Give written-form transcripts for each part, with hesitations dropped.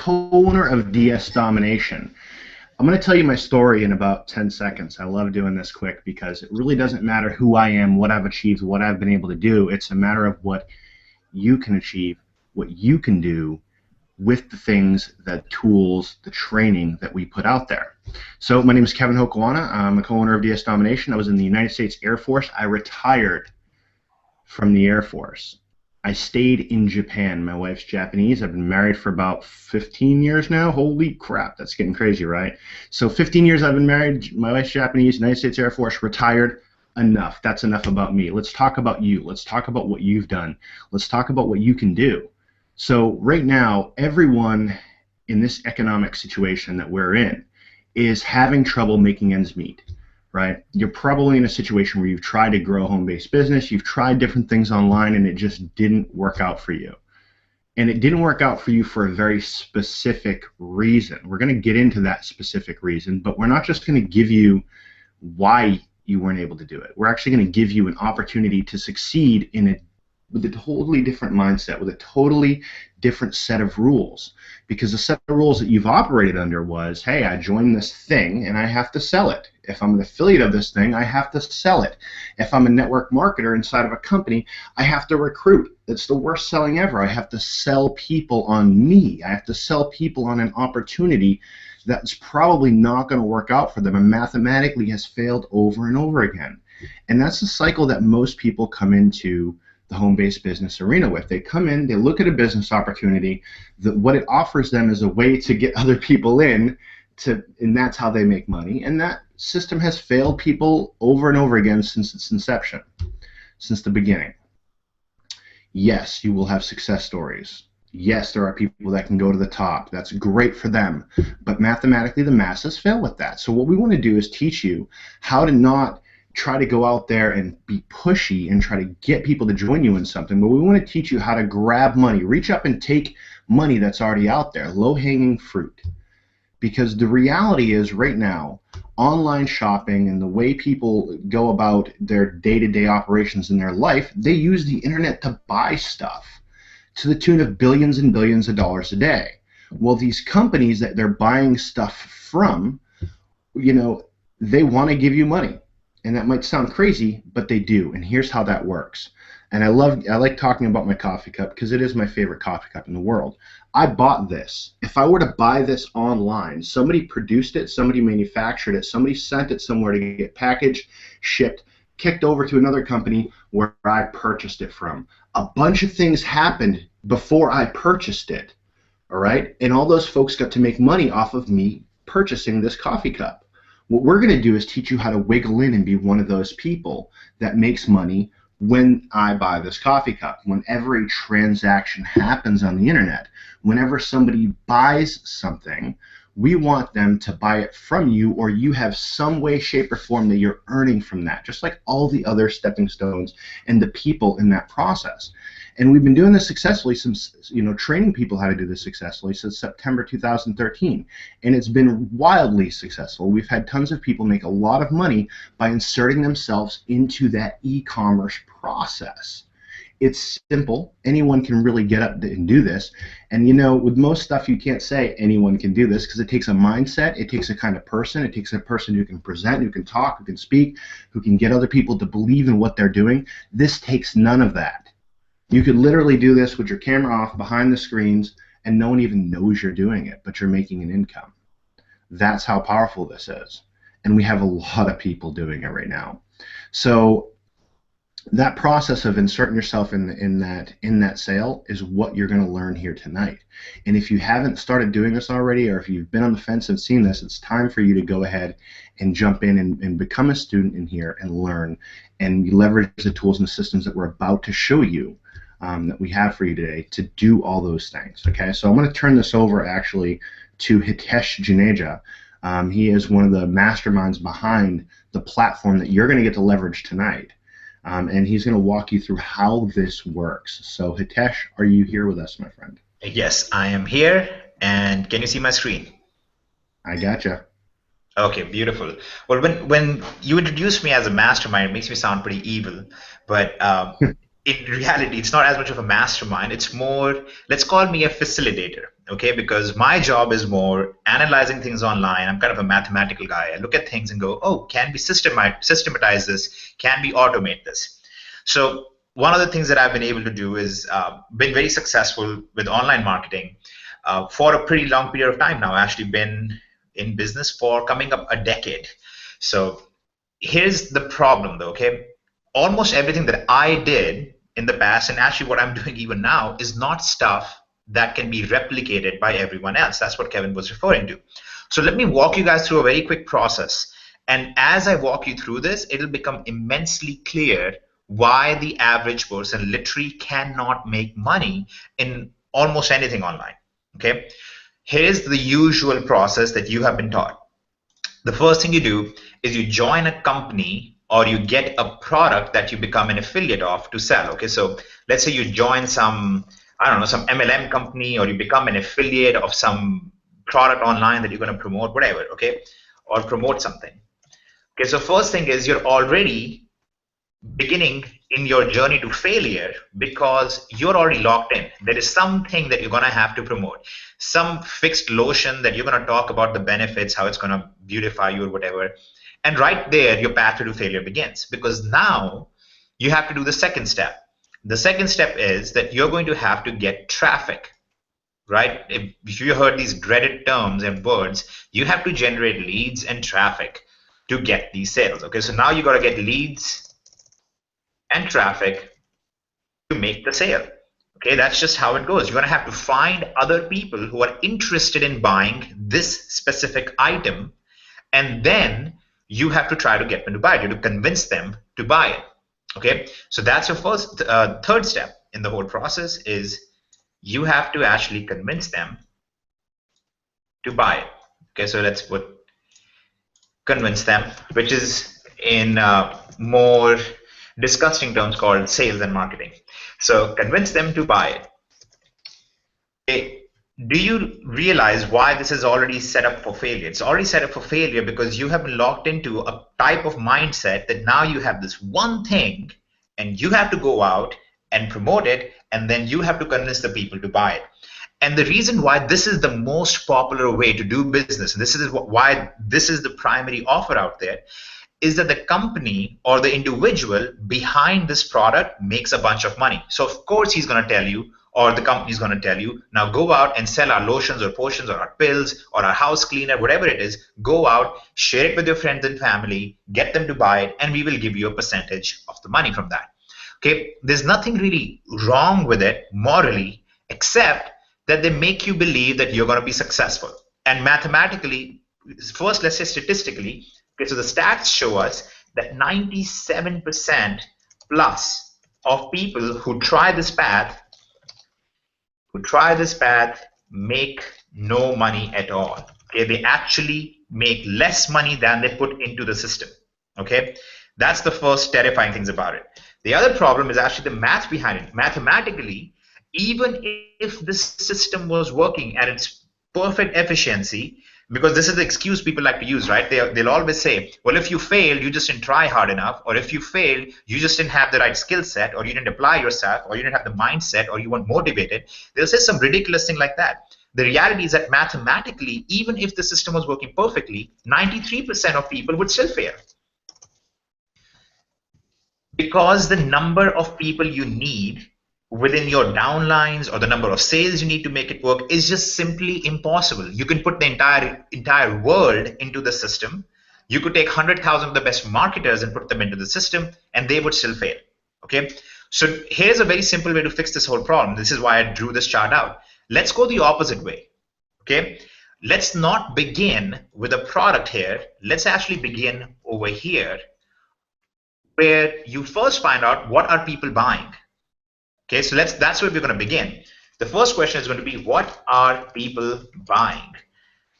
co-owner of Domination. I'm going to tell you my story in about 10 seconds. I love doing this quick because it really doesn't matter who I am, what I've achieved, what I've been able to do. It's a matter of what you can achieve, what you can do with the things, the tools, the training that we put out there. So my name is Kevin Hokawana. I'm a co-owner of Domination. I was in the United States Air Force. I retired from the Air Force. I stayed in Japan. My wife's Japanese. I've been married for about 15 years now. Holy crap, that's getting crazy, right? So 15 years I've been married. My wife's Japanese, United States Air Force, retired. Enough. That's enough about me. Let's talk about you. Let's talk about what you've done. Let's talk about what you can do. So right now, everyone in this economic situation that we're in is having trouble making ends meet. Right? You're probably in a situation where you've tried to grow a home-based business, you've tried different things online, and it just didn't work out for you. And it didn't work out for you for a very specific reason. We're going to get into that specific reason, but we're not just going to give you why you weren't able to do it. We're actually going to give you an opportunity to succeed with a totally different mindset, with a totally different set of rules. Because the set of rules that you've operated under was, hey, I joined this thing and I have to sell it. If I'm an affiliate of this thing, I have to sell it. If I'm a network marketer inside of a company, I have to recruit. It's the worst selling ever. I have to sell people on me. I have to sell people on an opportunity that's probably not going to work out for them and mathematically has failed over and over again. And that's the cycle that most people come into the home-based business arena with. They come in, they look at a business opportunity, what it offers them is a way to get other people in, and that's how they make money. And that system has failed people over and over again since its inception, since the beginning. Yes, you will have success stories. Yes, there are people that can go to the top. That's great for them. But mathematically, the masses fail with that. So what we want to do is teach you how to not try to go out there and be pushy and try to get people to join you in something, but we want to teach you how to grab money, reach up and take money that's already out there, low-hanging fruit. Because the reality is right now, online shopping and the way people go about their day-to-day operations in their life, they use the internet to buy stuff to the tune of billions and billions of dollars a day. Well, these companies that they're buying stuff from, you know, they want to give you money. And that might sound crazy, but they do. And here's how that works. And I like talking about my coffee cup because it is my favorite coffee cup in the world. I bought this. If I were to buy this online, somebody produced it, somebody manufactured it, somebody sent it somewhere to get packaged, shipped, kicked over to another company where I purchased it from. A bunch of things happened before I purchased it, all right? And all those folks got to make money off of me purchasing this coffee cup. What we're going to do is teach you how to wiggle in and be one of those people that makes money when I buy this coffee cup. When every transaction happens on the internet, whenever somebody buys something, we want them to buy it from you, or you have some way, shape, or form that you're earning from that, just like all the other stepping stones and the people in that process. And we've been doing this successfully since, training people how to do this successfully since September 2013. And it's been wildly successful. We've had tons of people make a lot of money by inserting themselves into that e-commerce process. It's simple. Anyone can really get up and do this. And with most stuff you can't say anyone can do this because it takes a mindset, it takes a kind of person, it takes a person who can present, who can talk, who can speak, who can get other people to believe in what they're doing. This takes none of that. You could literally do this with your camera off behind the screens and no one even knows you're doing it, but you're making an income. That's how powerful this is. And we have a lot of people doing it right now. So that process of inserting yourself in that sale is what you're going to learn here tonight. And if you haven't started doing this already, or if you've been on the fence and seen this, it's time for you to go ahead and jump in and become a student in here and learn and leverage the tools and the systems that we're about to show you that we have for you today to do all those things. Okay, so I'm going to turn this over actually to Hitesh Juneja. He is one of the masterminds behind the platform that you're going to get to leverage tonight. And he's going to walk you through how this works. So Hitesh, are you here with us, my friend? Yes, I am here. And can you see my screen? I gotcha. Okay, beautiful. Well, when you introduced me as a mastermind, it makes me sound pretty evil. But in reality, it's not as much of a mastermind. It's more, let's call me a facilitator, okay? Because my job is more analyzing things online. I'm kind of a mathematical guy. I look at things and go, oh, can we systematize this? Can we automate this? So one of the things that I've been able to do is been very successful with online marketing for a pretty long period of time now. I've actually been in business for coming up a decade. So here's the problem though, okay? Almost everything that I did in the past, and actually what I'm doing even now, is not stuff that can be replicated by everyone else. That's what Kevin was referring to. So let me walk you guys through a very quick process. And as I walk you through this, it'll become immensely clear why the average person literally cannot make money in almost anything online, okay? Here's the usual process that you have been taught. The first thing you do is you join a company or you get a product that you become an affiliate of to sell. Okay, so let's say you join some, I don't know, some MLM company, or you become an affiliate of some product online that you're going to promote, whatever, okay, or promote something. Okay, so first thing is you're already beginning in your journey to failure because you're already locked in. There is something that you're going to have to promote, some fixed lotion that you're going to talk about the benefits, how it's going to beautify you or whatever. And right there, your path to failure begins, because now you have to do the second step. The second step is that you're going to have to get traffic, right? If you heard these dreaded terms and words, you have to generate leads and traffic to get these sales. Okay, so now you got to get leads and traffic to make the sale. Okay, that's just how it goes. You're going to have to find other people who are interested in buying this specific item, and then you have to try to get them to buy it. You have to convince them to buy it. Okay, so that's your first, third step in the whole process is you have to actually convince them to buy it. Okay, so let's put convince them, which is in more disgusting terms called sales and marketing. So convince them to buy it. Okay. Do you realize why this is already set up for failure? It's already set up for failure because you have been locked into a type of mindset that now you have this one thing and you have to go out and promote it, and then you have to convince the people to buy it. And the reason why this is the most popular way to do business, and this is why this is the primary offer out there, is that the company or the individual behind this product makes a bunch of money. So of course he's going to tell you, or the company is going to tell you, now go out and sell our lotions or potions or our pills or our house cleaner, whatever it is, go out, share it with your friends and family, get them to buy it, and we will give you a percentage of the money from that. Okay, there's nothing really wrong with it morally, except that they make you believe that you're going to be successful. And mathematically, first let's say statistically, okay, so the stats show us that 97% plus of people who try this path make no money at all. Okay, they actually make less money than they put into the system. Okay, that's the first terrifying things about it. The other problem is actually the math behind it. Mathematically, even if this system was working at its perfect efficiency, because this is the excuse people like to use, right? They'll always say, well, if you failed, you just didn't try hard enough, or if you failed, you just didn't have the right skill set, or you didn't apply yourself, or you didn't have the mindset, or you weren't motivated. They'll say some ridiculous thing like that. The reality is that mathematically, even if the system was working perfectly, 93% of people would still fail. Because the number of people you need within your downlines or the number of sales you need to make it work is just simply impossible. You can put the entire world into the system. You could take 100,000 of the best marketers and put them into the system, and they would still fail. Okay, so here's a very simple way to fix this whole problem. This is why I drew this chart out. Let's go the opposite way. Okay, let's not begin with a product here. Let's actually begin over here, where you first find out what are people buying. Okay, so that's where we're going to begin. The first question is going to be, what are people buying?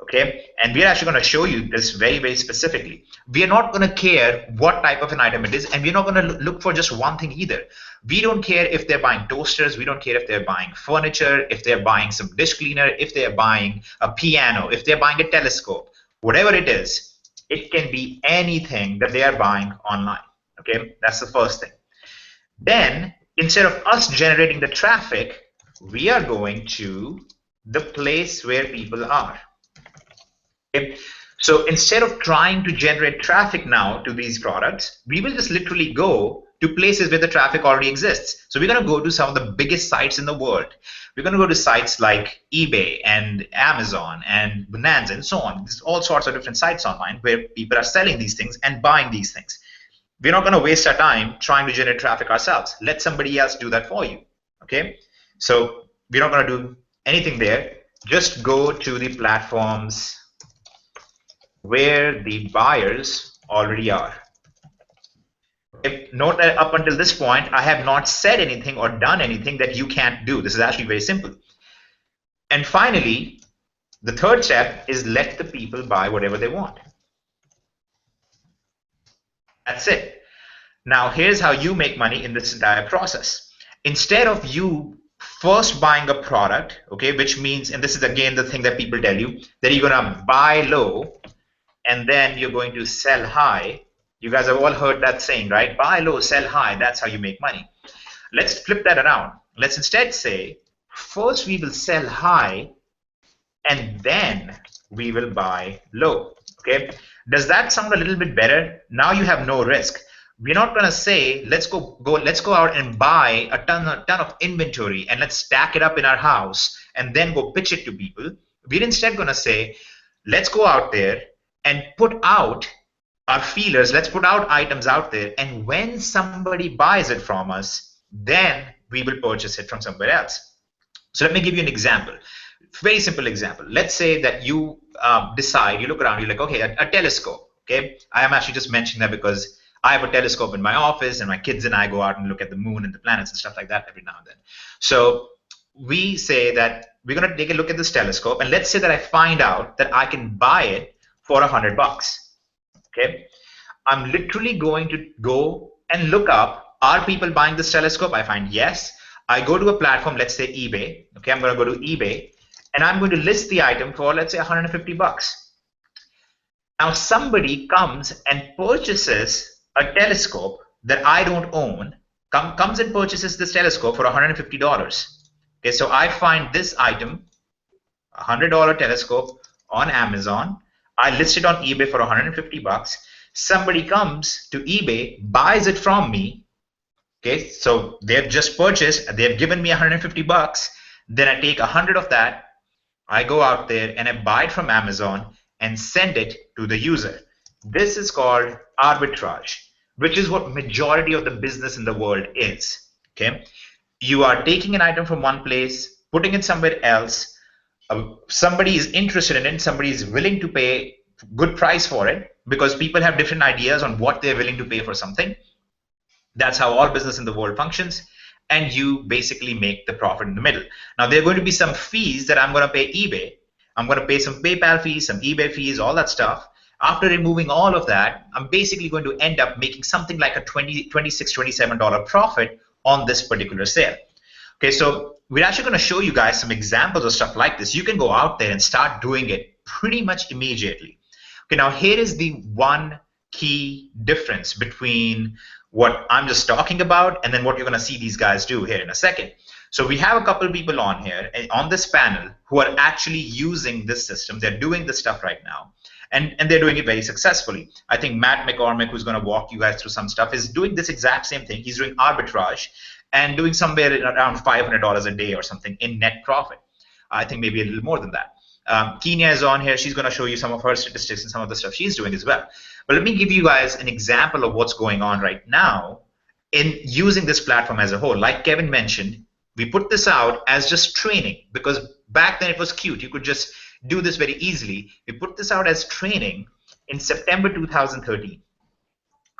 Okay, and we're actually going to show you this very, very specifically. We are not going to care what type of an item it is, and we're not going to look for just one thing either. We don't care if they're buying toasters, we don't care if they're buying furniture, if they're buying some dish cleaner, if they're buying a piano, if they're buying a telescope, whatever it is, it can be anything that they are buying online. Okay, that's the first thing. Then instead of us generating the traffic, we are going to the place where people are. Okay? So instead of trying to generate traffic now to these products, we will just literally go to places where the traffic already exists. So we're going to go to some of the biggest sites in the world. We're going to go to sites like eBay and Amazon and Bonanza and so on. There's all sorts of different sites online where people are selling these things and buying these things. We're not going to waste our time trying to generate traffic ourselves. Let somebody else do that for you. Okay? So we're not going to do anything there. Just go to the platforms where the buyers already are. Note that up until this point, I have not said anything or done anything that you can't do. This is actually very simple. And finally, the third step is let the people buy whatever they want. That's it. Now, here's how you make money in this entire process. Instead of you first buying a product, okay, which means, and this is again the thing that people tell you, that you're going to buy low and then you're going to sell high. You guys have all heard that saying, right? Buy low, sell high. That's how you make money. Let's flip that around. Let's instead say, first we will sell high and then we will buy low. Okay? Does that sound a little bit better? Now you have no risk. We're not going to say, let's go out and buy a ton of inventory and let's stack it up in our house and then go pitch it to people. We're instead going to say, let's go out there and put out our feelers, let's put out items out there, and when somebody buys it from us, then we will purchase it from somewhere else. So let me give you an example. Very simple example. Let's say that you decide, you look around, you're like, okay, a telescope. Okay, I am actually just mentioning that because I have a telescope in my office and my kids and I go out and look at the moon and the planets and stuff like that every now and then. So we say that we're going to take a look at this telescope, and let's say that I find out that I can buy it for $100. Okay, I'm literally going to go and look up, are people buying this telescope? I find yes. I go to a platform, let's say eBay. Okay, I'm going to go to eBay and I'm going to list the item for, let's say, $150. Now somebody comes and purchases a telescope that I don't own, comes and purchases this telescope for $150. Okay, so I find this item, $100 telescope on Amazon. I list it on eBay for $150. Somebody comes to eBay, buys it from me. Okay, so they've just purchased, they've given me $150. Then I take 100 of that, I go out there and I buy it from Amazon and send it to the user. This is called arbitrage, which is what majority of the business in the world is. Okay, you are taking an item from one place, putting it somewhere else. Somebody is interested in it, somebody is willing to pay good price for it because people have different ideas on what they're willing to pay for something. That's how all business in the world functions, and you basically make the profit in the middle. Now there are going to be some fees that I'm going to pay eBay. I'm going to pay some PayPal fees, some eBay fees, all that stuff. After removing all of that, I'm basically going to end up making something like a $26, $27 profit on this particular sale. Okay, so we're actually going to show you guys some examples of stuff like this. You can go out there and start doing it pretty much immediately. Okay, now here is the one key difference between what I'm just talking about and then what you're going to see these guys do here in a second. So we have a couple of people on here, on this panel, who are actually using this system. They're doing this stuff right now. And they're doing it very successfully. I think Matt McCormick, who's going to walk you guys through some stuff, is doing this exact same thing. He's doing arbitrage and doing somewhere around $500 a day or something in net profit. I think maybe a little more than that. Kenya is on here. She's going to show you some of her statistics and some of the stuff she's doing as well. But let me give you guys an example of what's going on right now in using this platform as a whole. Like Kevin mentioned, we put this out as just training because back then it was cute. You could just do this very easily. We put this out as training in September 2013.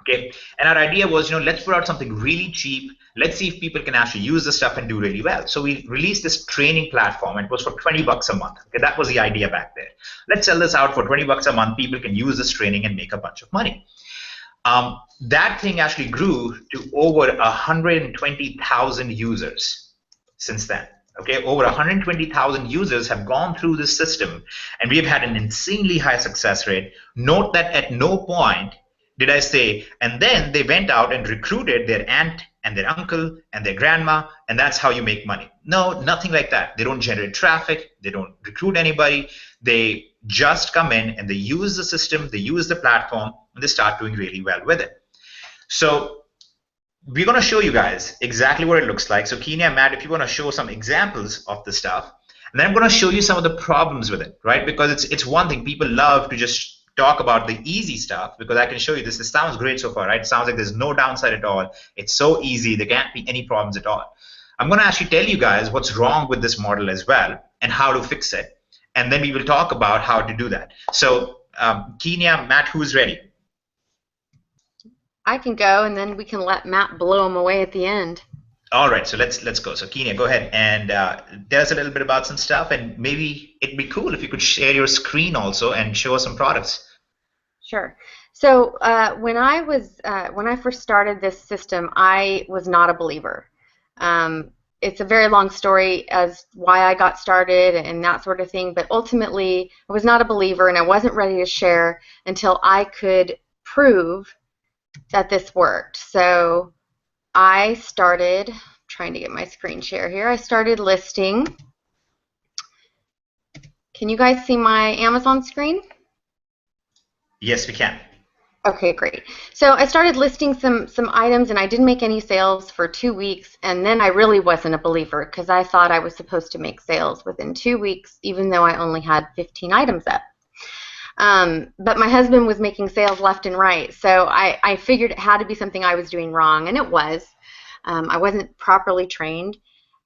Okay, and our idea was, let's put out something really cheap. Let's see if people can actually use the stuff and do really well. So we released this training platform. It was for $20 a month. Okay, that was the idea back there. Let's sell this out for $20 a month. People can use this training and make a bunch of money. That thing actually grew to over 120,000 users since then. Okay, over 120,000 users have gone through this system, and we've had an insanely high success rate. Note that at no point did I say, and then they went out and recruited their aunt and their uncle and their grandma, and that's how you make money. No, nothing like that. They don't generate traffic. They don't recruit anybody. They just come in and they use the system, they use the platform, and they start doing really well with it. So we're going to show you guys exactly what it looks like. So Kenya, Matt, if you want to show some examples of the stuff, and then I'm going to show you some of the problems with it, right? Because it's one thing, people love to just talk about the easy stuff, because I can show you this. This sounds great so far, right? It sounds like there's no downside at all. It's so easy. There can't be any problems at all. I'm going to actually tell you guys what's wrong with this model as well and how to fix it. And then we will talk about how to do that. So Kenya, Matt, who's ready? I can go, and then we can let Matt blow them away at the end. All right, so let's go. So Kenya, go ahead and tell us a little bit about some stuff, and maybe it'd be cool if you could share your screen also and show us some products. Sure. So when I first started this system, I was not a believer. It's a very long story as why I got started and that sort of thing, but ultimately I was not a believer, and I wasn't ready to share until I could prove that this worked. So I started trying to get my screen share here. I started listing. Can you guys see my Amazon screen? Yes, we can. Okay, great. So I started listing some items, and I didn't make any sales for 2 weeks, and then I really wasn't a believer because I thought I was supposed to make sales within 2 weeks, even though I only had 15 items up. But my husband was making sales left and right, so I figured it had to be something I was doing wrong, and it was. I wasn't properly trained,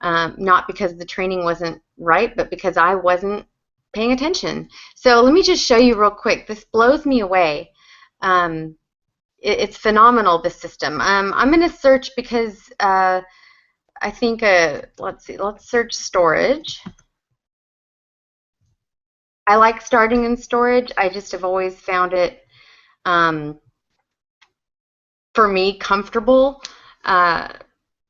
not because the training wasn't right, but because I wasn't paying attention. So let me just show you real quick. This blows me away. It's phenomenal, this system. I'm going to search because I think, let's see, let's search storage. I like starting in storage. I just have always found it, for me, comfortable.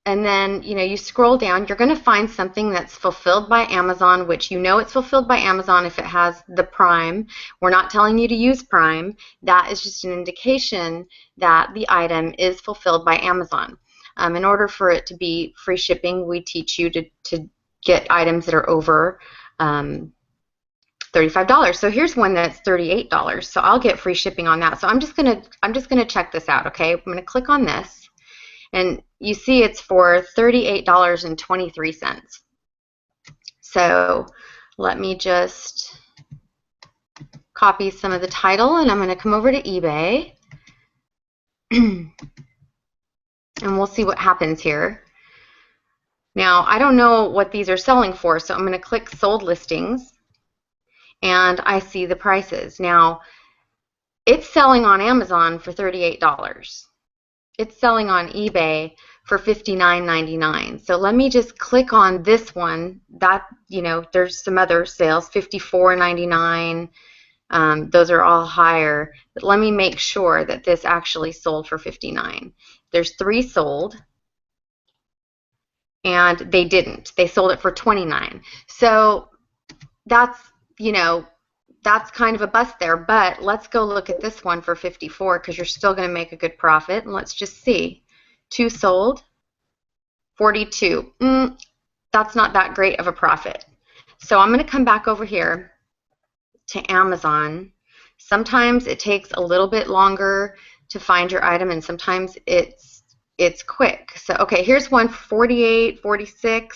And then, you scroll down, you're going to find something that's fulfilled by Amazon, which it's fulfilled by Amazon if it has the Prime. We're not telling you to use Prime. That is just an indication that the item is fulfilled by Amazon. In order for it to be free shipping, we teach you to get items that are over $35. So here's one that's $38. So I'll get free shipping on that. So I'm just gonna check this out. Okay, I'm gonna click on this, and you see it's for $38.23. So let me just copy some of the title, and I'm going to come over to eBay, and we'll see what happens here. Now, I don't know what these are selling for, so I'm going to click Sold Listings, and I see the prices. Now, it's selling on Amazon for $38. It's selling on eBay for $59.99. So let me just click on this one. That, there's some other sales, $54.99. Those are all higher. But let me make sure that this actually sold for $59. There's 3 sold, and they didn't. They sold it for $29. So that's, that's kind of a bust there, but let's go look at this one for $54 because you're still going to make a good profit. And let's just see. 2 sold, $42. That's not that great of a profit. So I'm going to come back over here to Amazon. Sometimes it takes a little bit longer to find your item, and sometimes it's quick. So okay, here's one for $48, $46.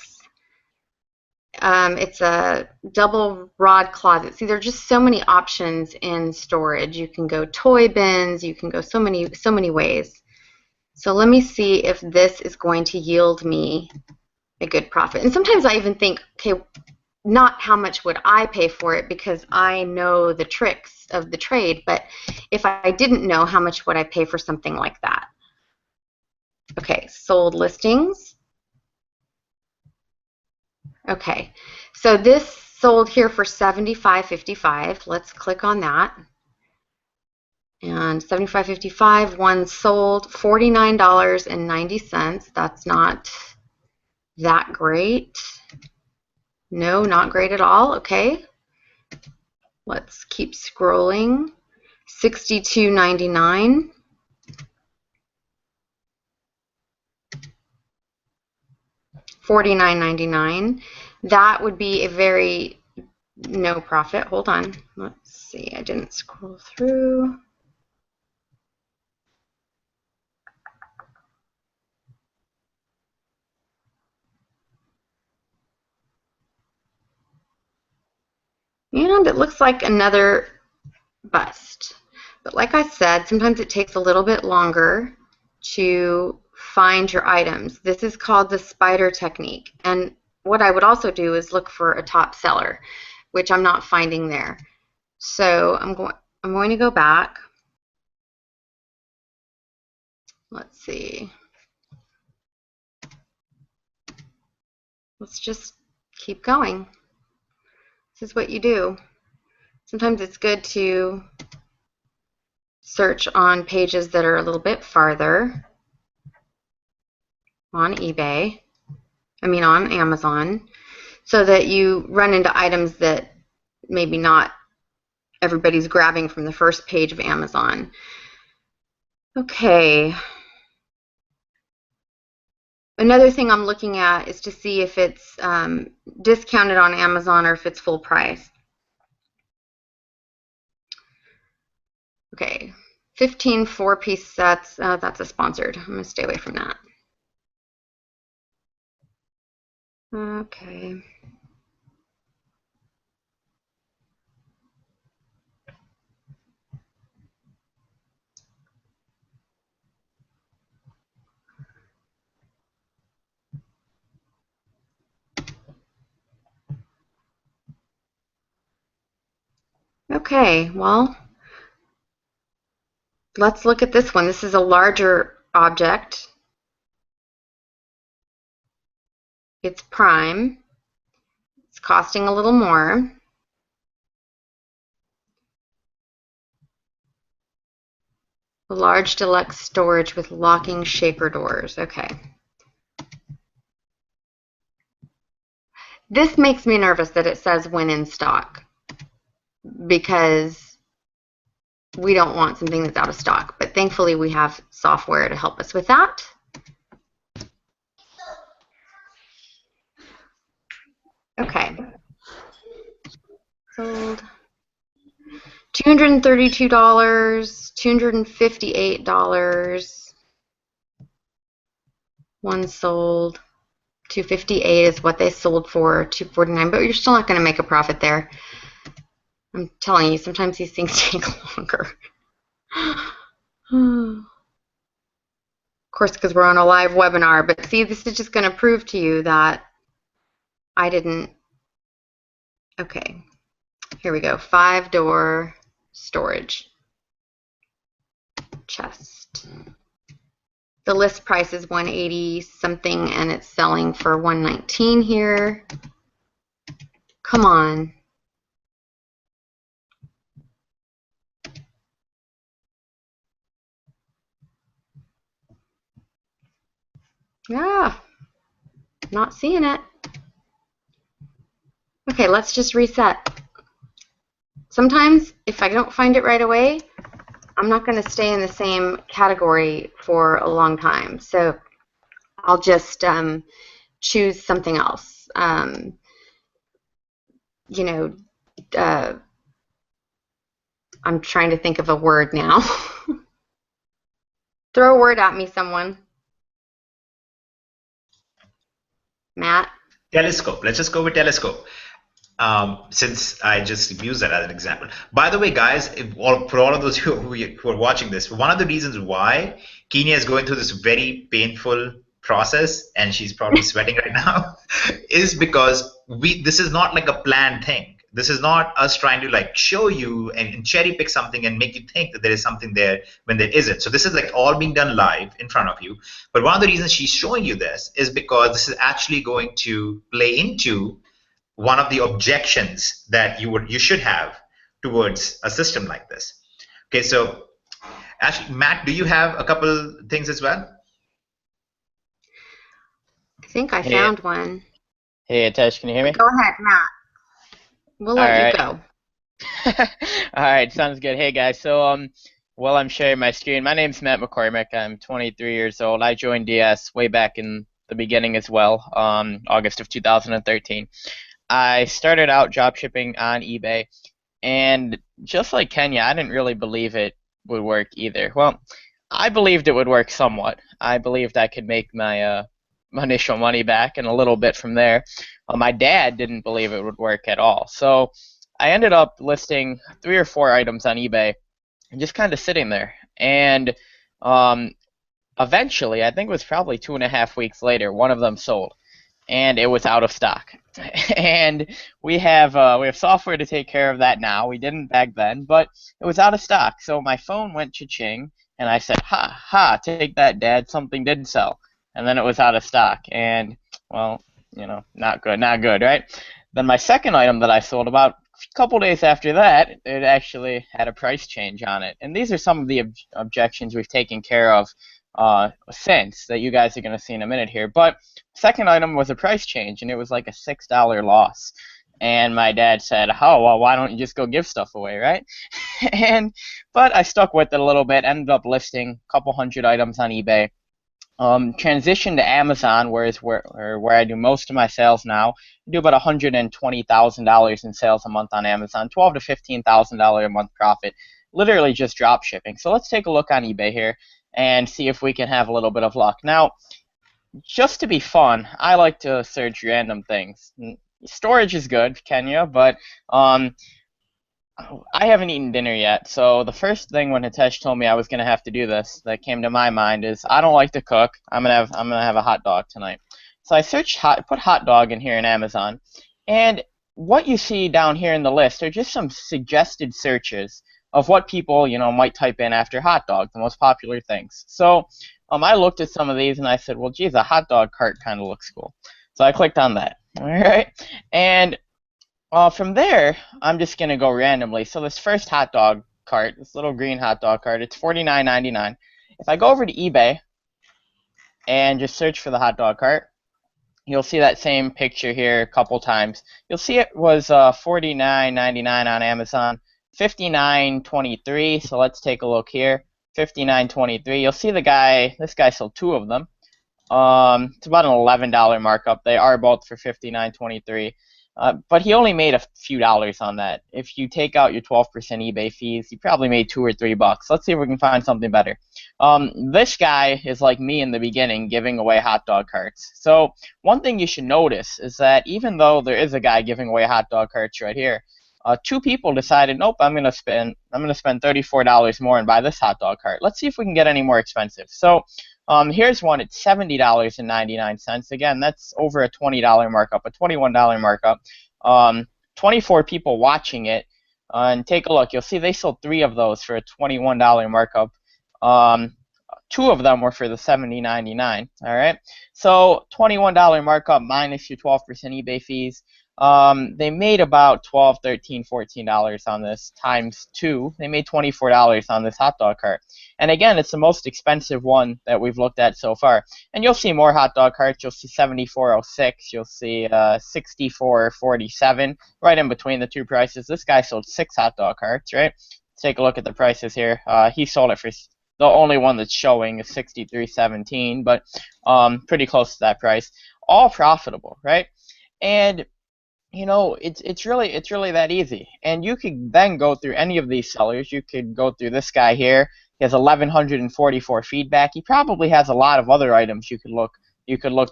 It's a double rod closet. See, there are just so many options in storage. You can go toy bins. You can go so many ways. So let me see if this is going to yield me a good profit. And sometimes I even think, okay, not how much would I pay for it because I know the tricks of the trade, but if I didn't know, how much would I pay for something like that? Okay, sold listings. Okay, so this sold here for $75.55. Let's click on that. And $75.55, one sold $49.90. That's not that great. No, not great at all. Okay, let's keep scrolling. $62.99. $49.99. That would be a very no profit. Hold on. Let's see. I didn't scroll through. And it looks like another bust. But like I said, sometimes it takes a little bit longer to find your items. This is called the spider technique. And what I would also do is look for a top seller, which I'm not finding there. So I'm going to go back. Let's see. Let's just keep going. This is what you do. Sometimes it's good to search on pages that are a little bit farther on eBay, on Amazon, so that you run into items that maybe not everybody's grabbing from the first page of Amazon. Okay. Another thing I'm looking at is to see if it's discounted on Amazon or if it's full price. Okay, 15 4-piece sets. That's a sponsored. I'm going to stay away from that. Okay. Okay, well, let's look at this one. This is a larger object. It's prime. It's costing a little more. A large deluxe storage with locking shaker doors. Okay. This makes me nervous that it says when in stock, because we don't want something that's out of stock. But thankfully we have software to help us with that. Okay. Sold. $232, $258. One sold. $258 is what they sold for. $249, but you're still not going to make a profit there. I'm telling you, sometimes these things take longer. Of course, because we're on a live webinar, but see, this is just going to prove to you that I didn't. Okay, here we go. 5-door storage chest. The list price is $180 something, and it's selling for $119 here. Come on. Yeah, not seeing it. Okay, let's just reset. Sometimes, if I don't find it right away, I'm not going to stay in the same category for a long time. So I'll just choose something else. You know, I'm trying to think of a word now. Throw a word at me, someone. Matt? Telescope. Let's just go with telescope. Since I just used that as an example. By the way, guys, for all of those who are watching this, one of the reasons why Kenya is going through this very painful process, and she's probably sweating right now, is because this is not like a planned thing. This is not us trying to like show you and cherry pick something and make you think that there is something there when there isn't. So this is like all being done live in front of you. But one of the reasons she's showing you this is because this is actually going to play into one of the objections that you should have towards a system like this. Okay, so actually, Matt, do you have a couple things as well? I think I found one. Hey, Atesh, can you hear me? Go ahead, Matt. We'll let you go. All right, sounds good. Hey, guys. So while I'm sharing my screen, my name's Matt McCormick. I'm 23 years old. I joined DS way back in the beginning as well, August of 2013. I started out drop shipping on eBay, and just like Kenya, I didn't really believe it would work either. Well, I believed it would work somewhat. I believed I could make my initial money back and a little bit from there. My dad didn't believe it would work at all. So I ended up listing 3 or 4 items on eBay and just kind of sitting there. And um, eventually, I think it was probably 2.5 weeks later, one of them sold, and it was out of stock. And we have software to take care of that now. We didn't back then, but it was out of stock. So my phone went cha-ching, and I said, "Ha ha! Take that, Dad! Something did sell." And then it was out of stock, and well, not good, not good, right? Then my second item that I sold, about a couple days after that, it actually had a price change on it. And these are some of the objections we've taken care of since that you guys are going to see in a minute here. But second item was a price change, and it was like a $6 loss. And my dad said, "Oh, well, why don't you just go give stuff away, right?" But I stuck with it a little bit, ended up listing a couple hundred items on eBay. Transitioned to Amazon, where I do most of my sales now. I do about $120,000 in sales a month on Amazon, $12,000 to $15,000 a month profit, literally just drop shipping. So let's take a look on eBay here and see if we can have a little bit of luck. Now, just to be fun, I like to search random things. Storage is good, Kenya, but I haven't eaten dinner yet, so the first thing when Hitesh told me I was gonna have to do this that came to my mind is I don't like to cook. I'm gonna have a hot dog tonight. So I put hot dog in here in Amazon, and what you see down here in the list are just some suggested searches of what people might type in after hot dog, the most popular things. So I looked at some of these and I said, well, geez, a hot dog cart kind of looks cool. So I clicked on that. All right, and from there, I'm just going to go randomly. So this first hot dog cart, this little green hot dog cart, it's $49.99. If I go over to eBay and just search for the hot dog cart, you'll see that same picture here a couple times. You'll see it was $49.99 on Amazon, $59.23. So let's take a look here. $59.23. You'll see this guy sold 2 of them. It's about an $11 markup. They are both for $59.23. But he only made a few dollars on that. If you take out your 12% eBay fees, he probably made $2 or $3. Let's see if we can find something better. This guy is like me in the beginning, giving away hot dog carts. So one thing you should notice is that even though there is a guy giving away hot dog carts right here, 2 people decided, nope, I'm gonna spend $34 more and buy this hot dog cart. Let's see if we can get any more expensive. So here's one. It's $70.99. Again, that's over a $20 markup, a $21 markup. 24 people watching it. And take a look. You'll see they sold 3 of those for a $21 markup. 2 of them were for the $70.99. All right. So $21 markup minus your 12% eBay fees. They made about $12, $13, $14 on this times 2. They made $24 on this hot dog cart. And again, it's the most expensive one that we've looked at so far. And you'll see more hot dog carts. You'll see $74.06. You'll see $64.47. Right in between the 2 prices. This guy sold 6 hot dog carts, right? Let's take a look at the prices here. He sold it for the only one that's showing is $63.17, but pretty close to that price. All profitable, right? And it's really that easy. And you could then go through any of these sellers. You could go through this guy here. He has 1,144 feedback. He probably has a lot of other items you could look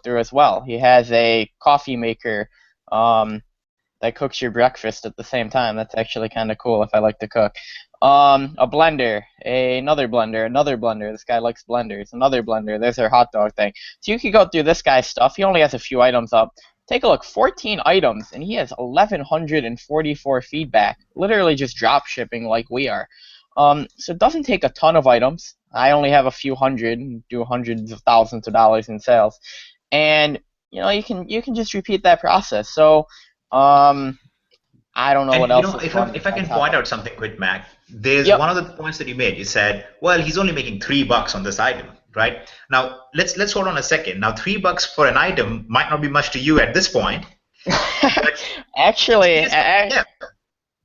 through as well. He has a coffee maker that cooks your breakfast at the same time. That's actually kind of cool if I like to cook. A blender, another blender. This guy likes blenders. Another blender. There's our hot dog thing. So you could go through this guy's stuff. He only has a few items up. Take a look, 14 items, and he has 1,144 feedback, literally just drop shipping like we are. So it doesn't take a ton of items. I only have a few hundred, do hundreds of thousands of dollars in sales, and you can just repeat that process. So I don't know what else. If I can point out something quick, Mac, there's one of the points that you made. You said, well, he's only making $3 on this item, right? Now let's hold on a second. Now $3 for an item might not be much to you at this point. Actually,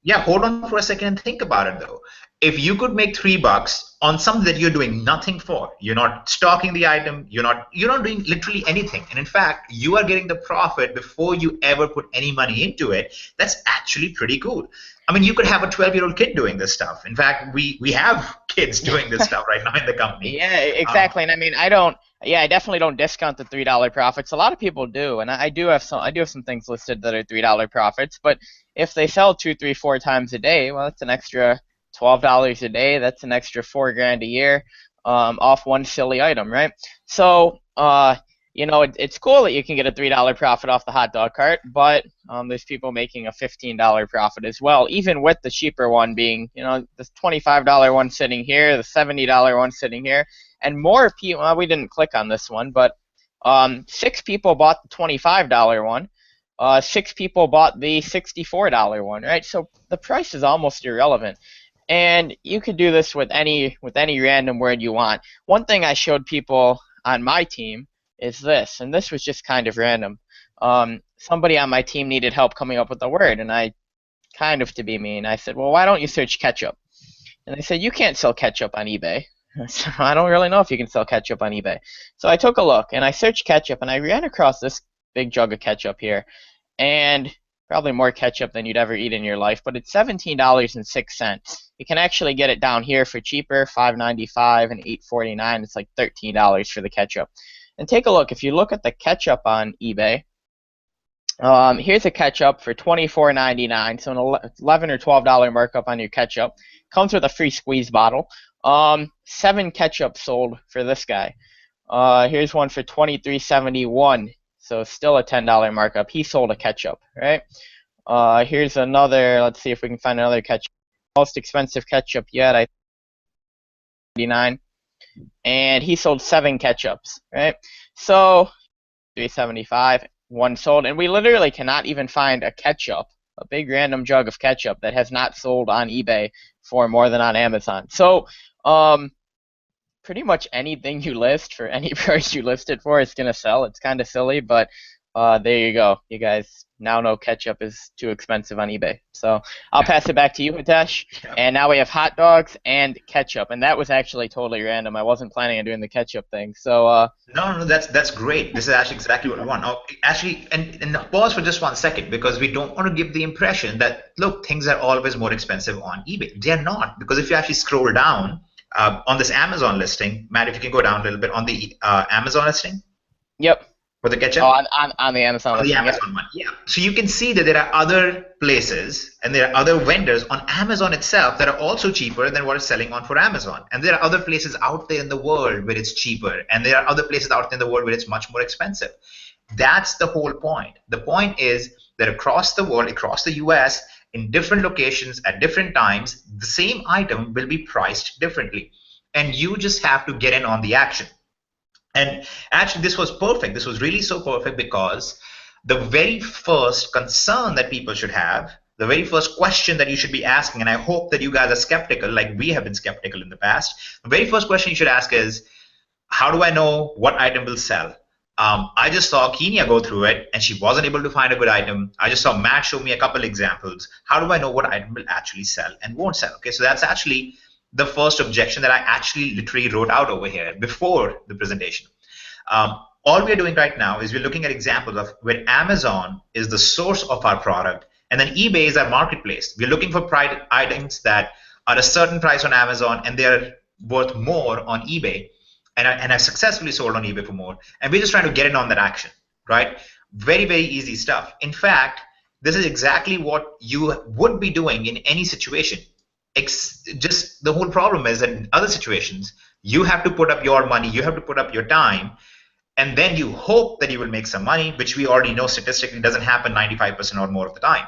Yeah, hold on for a second and think about it though. If you could make $3 on something that you're doing nothing for, you're not stocking the item, you're not doing literally anything. And in fact, you are getting the profit before you ever put any money into it. That's actually pretty cool. I mean, you could have a 12-year-old kid doing this stuff. In fact, we have kids doing this stuff right now in the company. Yeah, Um, exactly. And I mean, I don't. Yeah, I definitely don't discount the $3 profits. A lot of people do, and I do have some. I do have some things listed that are $3 profits. But if they sell two, three, four times a day, well, that's an extra $12 a day. That's an extra 4 grand a year, off one silly item, right? So, it's cool that you can get a $3 profit off the hot dog cart, but there's people making a $15 profit as well, even with the cheaper one being, the $25 one sitting here, the $70 one sitting here, and more people. Well, we didn't click on this one, but 6 people bought the $25 one. 6 people bought the $64 one, right? So the price is almost irrelevant. And you could do this with any random word you want. One thing I showed people on my team is this, and this was just kind of random. Somebody on my team needed help coming up with a word, and I, kind of to be mean, I said, well, why don't you search ketchup? And they said, you can't sell ketchup on eBay. So I don't really know if you can sell ketchup on eBay. So I took a look, and I searched ketchup, and I ran across this big jug of ketchup here, and probably more ketchup than you'd ever eat in your life, but it's $17.06. You can actually get it down here for cheaper, $5.95 and $8.49. It's like $13 for the ketchup. And take a look. If you look at the ketchup on eBay, here's a ketchup for $24.99, so an $11 or $12 markup on your ketchup. Comes with a free squeeze bottle. 7 ketchup sold for this guy. Here's one for $23.71, so still a $10 markup. He sold a ketchup, right? Here's another. Let's see if we can find another ketchup. Most expensive ketchup yet, I think, $99, and he sold 7 ketchups, right? So $3.75, one sold, and we literally cannot even find a ketchup, a big random jug of ketchup that has not sold on eBay for more than on Amazon. So, pretty much anything you list for any price you list it for is gonna sell. It's kind of silly, but there you go. You guys now know ketchup is too expensive on eBay. So I'll pass it back to you, Hitesh. yeah. And now we have hot dogs and ketchup, and that was actually totally random. I wasn't planning on doing the ketchup thing. So No, that's great. This is actually exactly what we want. Now, actually, and pause for just 1 second, because we don't want to give the impression that, look, things are always more expensive on eBay. They're not, because if you actually scroll down on this Amazon listing, Matt, if you can go down a little bit on the Amazon listing yep. for the ketchup. Oh, on the Amazon On the listing, Amazon one, yeah. So you can see that there are other places and there are other vendors on Amazon itself that are also cheaper than what is selling on for Amazon. And there are other places out there in the world where it's cheaper, and there are other places out there in the world where it's much more expensive. That's the whole point. The point is that across the world, across the US, in different locations at different times, the same item will be priced differently. And you just have to get in on the action. And actually, this was perfect. This was really so perfect, because the very first concern that people should have, the very first question that you should be asking, and I hope that you guys are skeptical, like we have been skeptical in the past. The very first question you should ask is, how do I know what item will sell? I just saw Kenya go through it, and she wasn't able to find a good item. I just saw Matt show me a couple examples. How do I know what item will actually sell and won't sell? Okay, so that's actually the first objection that I actually literally wrote out over here before the presentation. All we're doing right now is we're looking at examples of where Amazon is the source of our product, and then eBay is our marketplace. We're looking for items that are a certain price on Amazon and they're worth more on eBay, and have successfully sold on eBay for more. And we're just trying to get in on that action, right? Very, very easy stuff. In fact, this is exactly what you would be doing in any situation. Just the whole problem is that in other situations, you have to put up your money, you have to put up your time, and then you hope that you will make some money, which we already know statistically doesn't happen 95% or more of the time.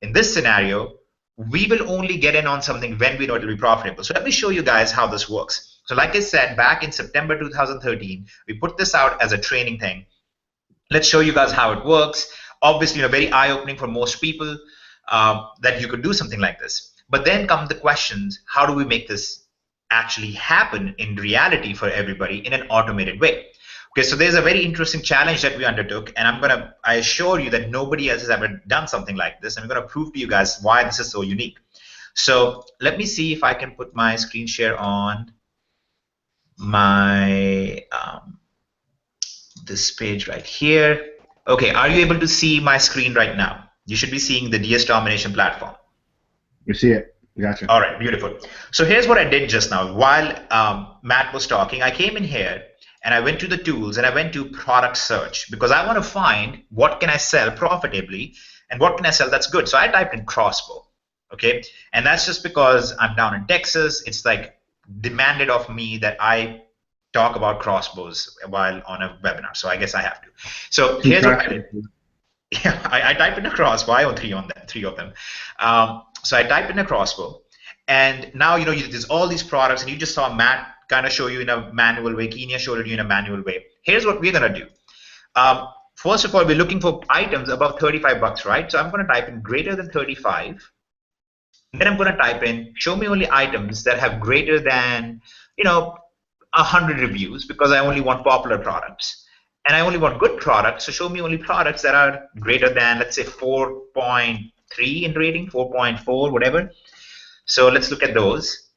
In this scenario, we will only get in on something when we know it will be profitable. So let me show you guys how this works. So like I said, back in September 2013, we put this out as a training thing. Let's show you guys how it works. Obviously, very eye-opening for most people that you could do something like this. But then come the questions, how do we make this actually happen in reality for everybody in an automated way? Okay, so there's a very interesting challenge that we undertook, and I assure you that nobody else has ever done something like this. I'm gonna prove to you guys why this is so unique. So let me see if I can put my screen share on my this page right here. Okay, are you able to see my screen right now? You should be seeing the DS Domination platform. You see it. Gotcha. All right, beautiful. So here's what I did just now. While Matt was talking, I came in here and I went to the tools and I went to product search because I want to find what can I sell profitably and what can I sell that's good. So I typed in crossbow, okay? And that's just because I'm down in Texas. It's like demanded of me that I talk about crossbows while on a webinar. So I guess I have to. So here's what I did. Yeah, I typed in a crossbow. I own three of them. So I typed in a crossbow, and now there's all these products, and you just saw Matt kind of show you in a manual way. Kenya showed you in a manual way. Here's what we're gonna do. First of all, we're looking for items above 35 bucks, right? So I'm gonna type in greater than 35. Then I'm gonna type in show me only items that have greater than 100 reviews because I only want popular products. And I only want good products, so show me only products that are greater than, let's say, 4.3 in rating, 4.4, whatever. So let's look at those.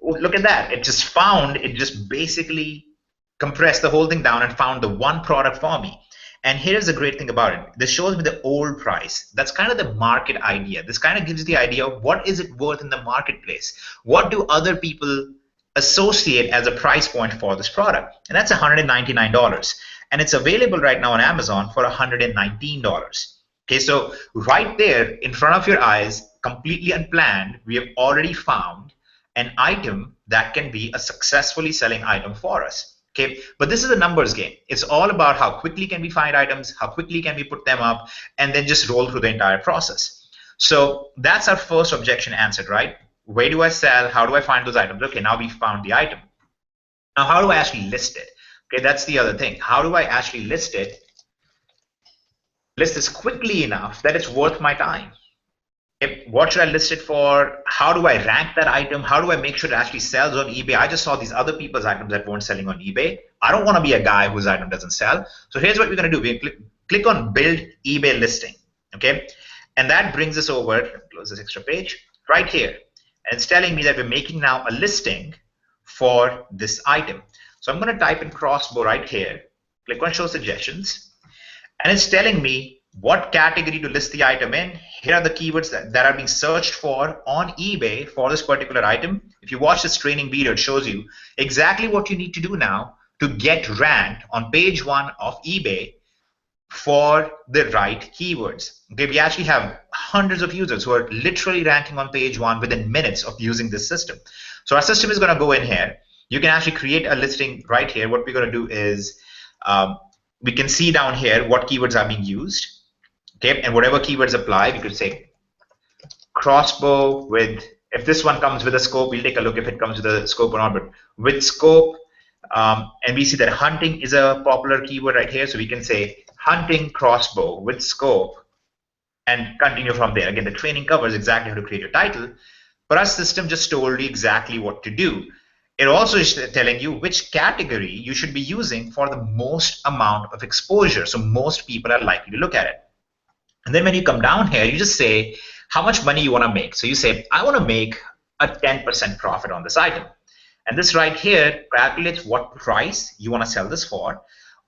Oh, look at that. It just basically compressed the whole thing down and found the one product for me. And here's the great thing about it. This shows me the old price. That's kind of the market idea. This kind of gives you the idea of what is it worth in the marketplace. What do other people associate as a price point for this product? And that's $199. And it's available right now on Amazon for $119. Okay, so right there in front of your eyes, completely unplanned, we have already found an item that can be a successfully selling item for us. Okay, but this is a numbers game. It's all about how quickly can we find items, how quickly can we put them up, and then just roll through the entire process. So that's our first objection answered, right? Where do I sell? How do I find those items? Okay, now we found the item. Now, how do I actually list it? Okay, that's the other thing. How do I actually list it? List this quickly enough that it's worth my time. What should I list it for? How do I rank that item? How do I make sure it actually sells on eBay? I just saw these other people's items that weren't selling on eBay. I don't want to be a guy whose item doesn't sell. So here's what we're going to do. We click on Build eBay Listing, okay? And that brings us over, close this extra page, right here. And it's telling me that we're making now a listing for this item. So I'm going to type in crossbow right here, click on Show Suggestions, and it's telling me what category to list the item in. Here are the keywords that are being searched for on eBay for this particular item. If you watch this training video, it shows you exactly what you need to do now to get ranked on page 1 of eBay for the right keywords. Okay, we actually have hundreds of users who are literally ranking on page 1 within minutes of using this system. So our system is going to go in here. You can actually create a listing right here. What we're going to do is we can see down here what keywords are being used. Okay, and whatever keywords apply, we could say crossbow with, if this one comes with a scope, we'll take a look if it comes with a scope or not, but with scope, and we see that hunting is a popular keyword right here, so we can say hunting crossbow with scope and continue from there. Again, the training covers exactly how to create your title, but our system just told you exactly what to do. It also is telling you which category you should be using for the most amount of exposure, so most people are likely to look at it. And then when you come down here, you just say how much money you want to make. So you say, I want to make a 10% profit on this item. And this right here calculates what price you want to sell this for.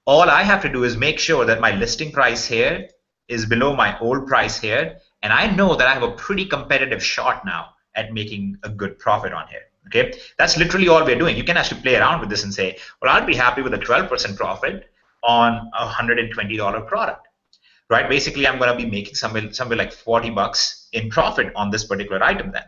All I have to do is make sure that my listing price here is below my old price here. And I know that I have a pretty competitive shot now at making a good profit on here. Okay, that's literally all we're doing. You can actually play around with this and say, well, I'll be happy with a 12% profit on a $120 product. Right? Basically, I'm going to be making somewhere like 40 bucks in profit on this particular item then.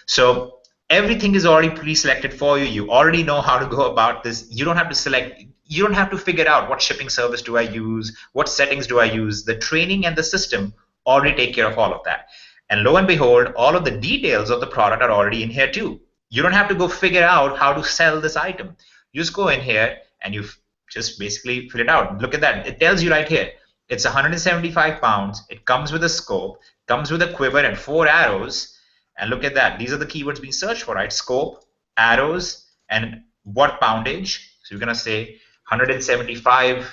So everything is already pre-selected for you. You already know how to go about this. You don't have to select, you don't have to figure out what shipping service do I use, what settings do I use. The training and the system already take care of all of that. And lo and behold, all of the details of the product are already in here too. You don't have to go figure out how to sell this item. You just go in here and you just basically fill it out. Look at that. It tells you right here. It's 175 pounds. It comes with a scope, comes with a quiver and 4 arrows. And look at that. These are the keywords being searched for, right? Scope, arrows, and what poundage. So you're going to say 175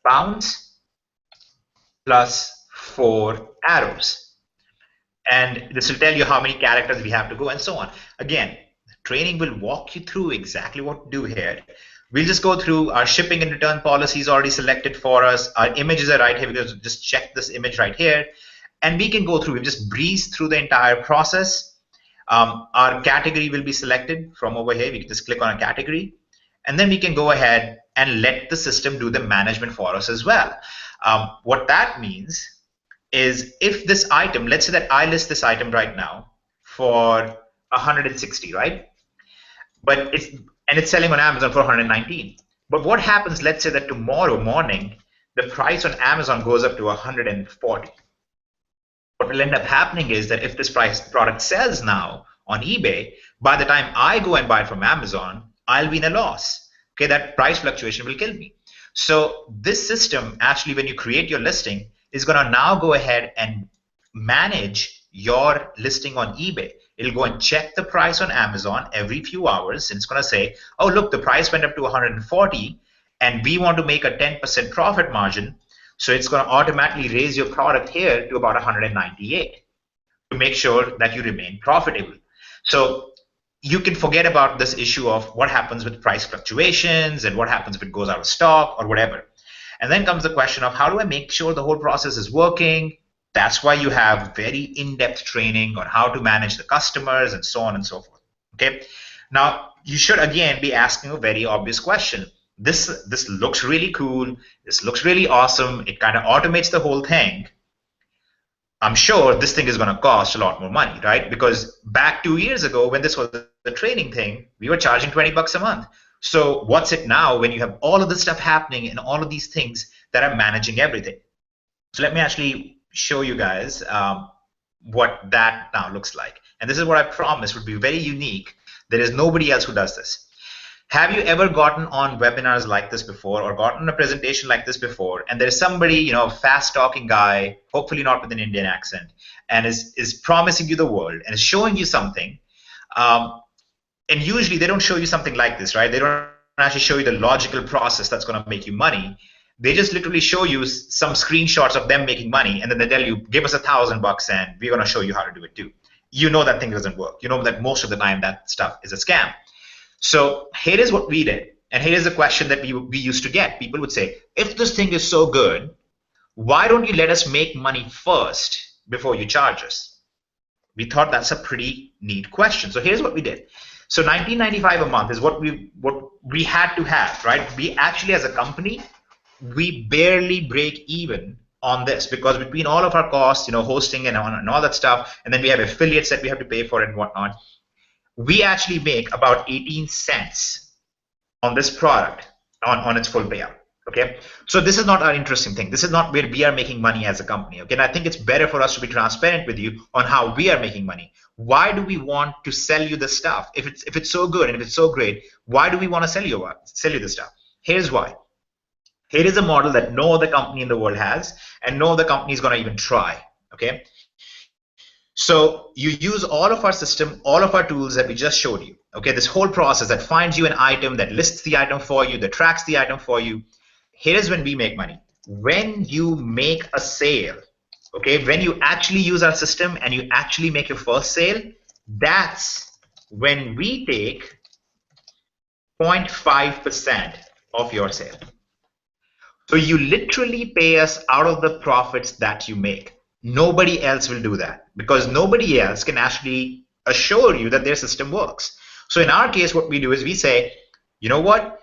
pounds plus 4 arrows. And this will tell you how many characters we have to go and so on. Again, training will walk you through exactly what to do here. We'll just go through our shipping and return policies already selected for us. Our images are right here. We can just check this image right here. And we can go through, we just breeze through the entire process. Our category will be selected from over here. We can just click on a category. And then we can go ahead and let the system do the management for us as well. What that means is if this item, let's say that I list this item right now for 160, right? But it's selling on Amazon for 119. But what happens, let's say that tomorrow morning, the price on Amazon goes up to 140. What will end up happening is that if this product sells now on eBay, by the time I go and buy it from Amazon, I'll be in a loss. Okay, that price fluctuation will kill me. So this system, actually, when you create your listing, is going to now go ahead and manage your listing on eBay. It'll go and check the price on Amazon every few hours, and it's going to say, oh, look, the price went up to 140, and we want to make a 10% profit margin. So it's going to automatically raise your product here to about 198 to make sure that you remain profitable. So you can forget about this issue of what happens with price fluctuations and what happens if it goes out of stock or whatever. And then comes the question of how do I make sure the whole process is working? That's why you have very in-depth training on how to manage the customers and so on and so forth. Okay. Now, you should again be asking a very obvious question. This looks really cool. This looks really awesome. It kind of automates the whole thing. I'm sure this thing is going to cost a lot more money, right? Because back 2 years ago, when this was the training thing, we were charging 20 bucks a month. So what's it now when you have all of this stuff happening and all of these things that are managing everything? So let me actually show you guys what that now looks like. And this is what I promised would be very unique. There is nobody else who does this. Have you ever gotten on webinars like this before or gotten a presentation like this before, and there's somebody, you know, fast-talking guy, hopefully not with an Indian accent, and is promising you the world and is showing you something, and usually they don't show you something like this, right? They don't actually show you the logical process that's going to make you money. They just literally show you some screenshots of them making money, and then they tell you, give us $1,000 and we're going to show you how to do it too. You know that thing doesn't work. You know that most of the time that stuff is a scam. So here is what we did, and here is a question that we used to get. People would say, if this thing is so good, why don't you let us make money first before you charge us? We thought that's a pretty neat question. So here's what we did. So $19.95 a month is what we had to have, right? We actually, as a company, we barely break even on this because between all of our costs, you know, hosting and all that stuff, and then we have affiliates that we have to pay for and whatnot, we actually make about 18 cents on this product on its full payout. Okay, so this is not our interesting thing. This is not where we are making money as a company. Okay, and I think it's better for us to be transparent with you on how we are making money. Why do we want to sell you the stuff? If it's so good and if it's so great, why do we want to sell you this stuff? Here's why. Here is a model that no other company in the world has, and no other company is going to even try. Okay. So you use all of our system, all of our tools that we just showed you. Okay, this whole process that finds you an item, that lists the item for you, that tracks the item for you. Here is when we make money. When you make a sale, okay, when you actually use our system and you actually make your first sale, that's when we take 0.5% of your sale. So you literally pay us out of the profits that you make. Nobody else will do that because nobody else can actually assure you that their system works. So in our case, what we do is we say, you know what?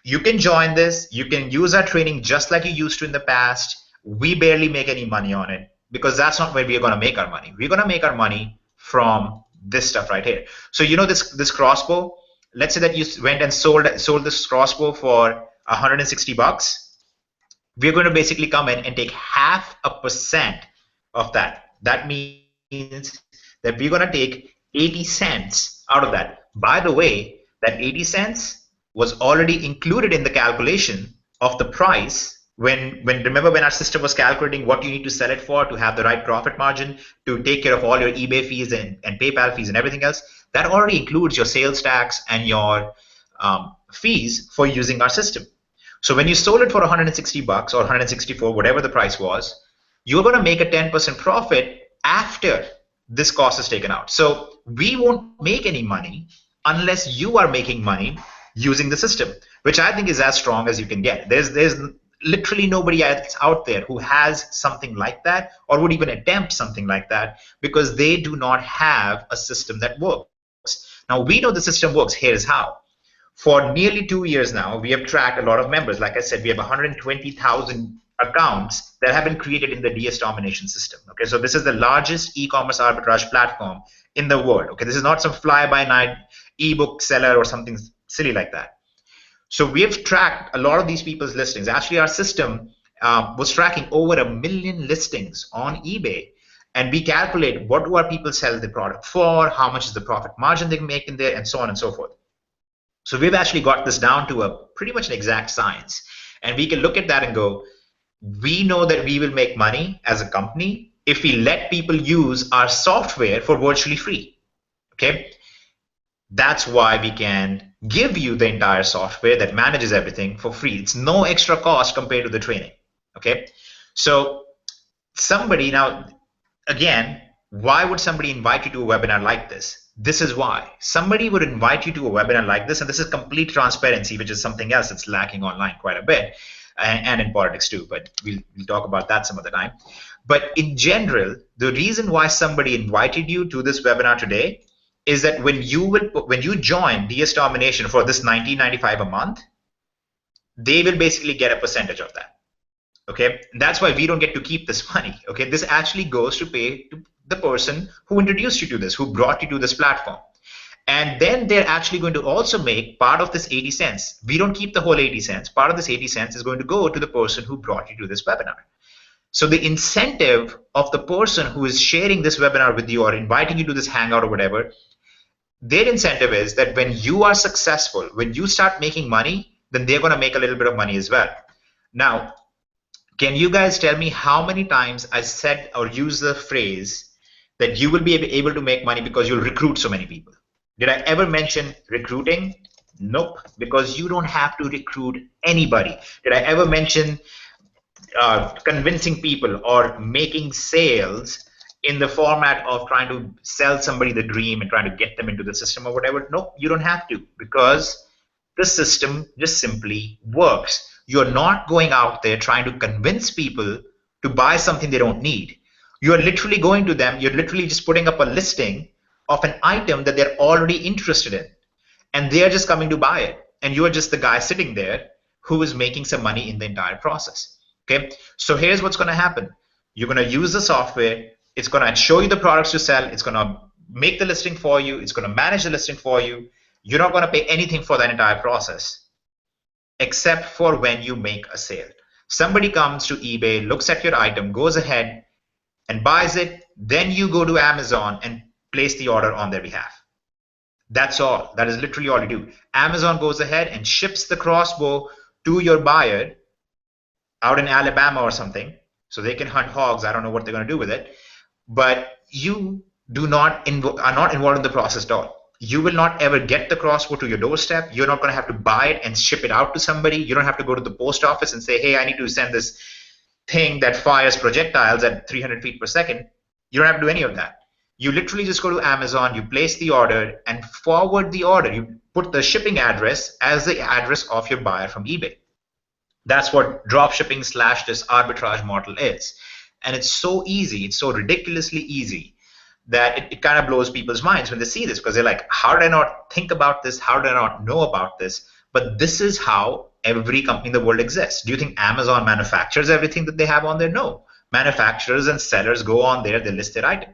You can join this. You can use our training just like you used to in the past. We barely make any money on it because that's not where we are going to make our money. We're going to make our money from this stuff right here. So you know this crossbow? Let's say that you went and sold this crossbow for 160 bucks. We're going to basically come in and take 0.5% of that. That means that we're going to take 80 cents out of that. By the way, that 80 cents was already included in the calculation of the price remember when our system was calculating what you need to sell it for to have the right profit margin, to take care of all your eBay fees and PayPal fees and everything else, that already includes your sales tax and your fees for using our system. So when you sold it for 160 bucks or 164, whatever the price was, you're going to make a 10% profit after this cost is taken out. So we won't make any money unless you are making money using the system, which I think is as strong as you can get. There's literally nobody else out there who has something like that or would even attempt something like that, because they do not have a system that works. Now, we know the system works. Here's how. For nearly 2 years now, we have tracked a lot of members. Like I said, we have 120,000 accounts that have been created in the DS Domination system. Okay, so this is the largest e-commerce arbitrage platform in the world. Okay, this is not some fly-by-night ebook seller or something silly like that. So we have tracked a lot of these people's listings. Actually, our system was tracking over 1 million listings on eBay. And we calculate what do our people sell the product for, how much is the profit margin they make in there, and so on and so forth. So we've actually got this down to a pretty much an exact science. And we can look at that and go, we know that we will make money as a company if we let people use our software for virtually free. Okay? That's why we can give you the entire software that manages everything for free. It's no extra cost compared to the training. Okay? So somebody now, again, why would somebody invite you to a webinar like this? This is why. Somebody would invite you to a webinar like this, and this is complete transparency, which is something else that's lacking online quite a bit, and in politics too, but we'll talk about that some other time. But in general, the reason why somebody invited you to this webinar today is that when you join DS Domination for this $19.95 a month, they will basically get a percentage of that. Okay, and that's why we don't get to keep this money. Okay, this actually goes to pay to the person who introduced you to this, who brought you to this platform. And then they're actually going to also make part of this 80 cents. We don't keep the whole 80 cents. Part of this 80 cents is going to go to the person who brought you to this webinar. So the incentive of the person who is sharing this webinar with you or inviting you to this Hangout or whatever, their incentive is that when you are successful, when you start making money, then they're going to make a little bit of money as well. Now, can you guys tell me how many times I said or used the phrase that you will be able to make money because you'll recruit so many people? Did I ever mention recruiting? Nope, because you don't have to recruit anybody. Did I ever mention convincing people or making sales in the format of trying to sell somebody the dream and trying to get them into the system or whatever? Nope, you don't have to, because the system just simply works. You're not going out there trying to convince people to buy something they don't need. You're literally going to them, you're literally just putting up a listing of an item that they're already interested in, and they're just coming to buy it, and you're just the guy sitting there who is making some money in the entire process. Okay, so here's what's going to happen. You're going to use the software, it's going to show you the products to sell, it's going to make the listing for you, it's going to manage the listing for you. You're not going to pay anything for that entire process, except for when you make a sale. Somebody comes to eBay, looks at your item, goes ahead and buys it, then you go to Amazon and place the order on their behalf. That's all. That is literally all you do. Amazon goes ahead and ships the crossbow to your buyer out in Alabama or something, so they can hunt hogs. I don't know what they're going to do with it, but you are not involved in the process at all. You will not ever get the crossbow to your doorstep. You're not going to have to buy it and ship it out to somebody. You don't have to go to the post office and say, hey, I need to send this thing that fires projectiles at 300 feet per second. You don't have to do any of that. You literally just go to Amazon, you place the order and forward the order. You put the shipping address as the address of your buyer from eBay. That's what dropshipping / this arbitrage model is. And it's so easy, it's so ridiculously easy that it kind of blows people's minds when they see this, because they're like, how did I not think about this? How did I not know about this? But this is how every company in the world exists. Do you think Amazon manufactures everything that they have on there? No. Manufacturers and sellers go on there, they list their item.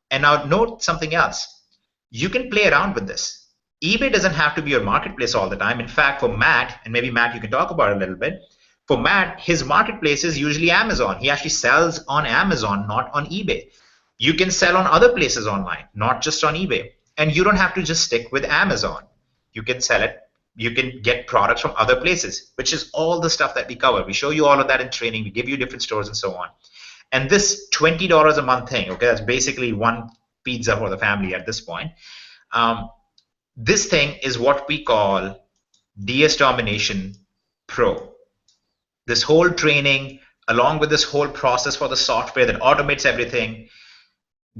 And now note something else. You can play around with this. eBay doesn't have to be your marketplace all the time. In fact, for Matt, and maybe Matt, you can talk about it a little bit. For Matt, his marketplace is usually Amazon. He actually sells on Amazon, not on eBay. You can sell on other places online, not just on eBay. And you don't have to just stick with Amazon. You can sell it. You can get products from other places, which is all the stuff that we cover. We show you all of that in training. We give you different stores and so on. And this $20 a month thing, okay, that's basically one pizza for the family at this point. This thing is what we call DS Domination Pro. this whole training, along with this whole process for the software that automates everything,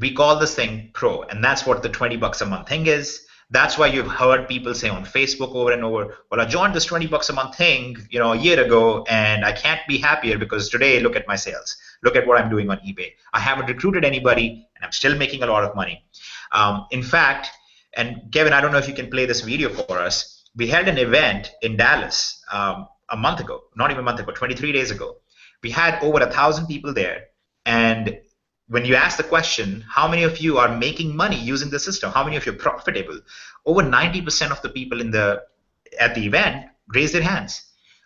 we call this thing Pro, and that's what the $20 a month thing is. That's why you've heard people say on Facebook over and over, well, I joined this $20 a month thing, a year ago, and I can't be happier because today, look at my sales. Look at what I'm doing on eBay. I haven't recruited anybody, and I'm still making a lot of money. In fact, and Kevin, I don't know if you can play this video for us. We held an event in Dallas a month ago, not even a month ago, 23 days ago. We had over 1,000 people there, and when you ask the question, how many of you are making money using the system? How many of you are profitable? Over 90% of the people at the event raised their hands,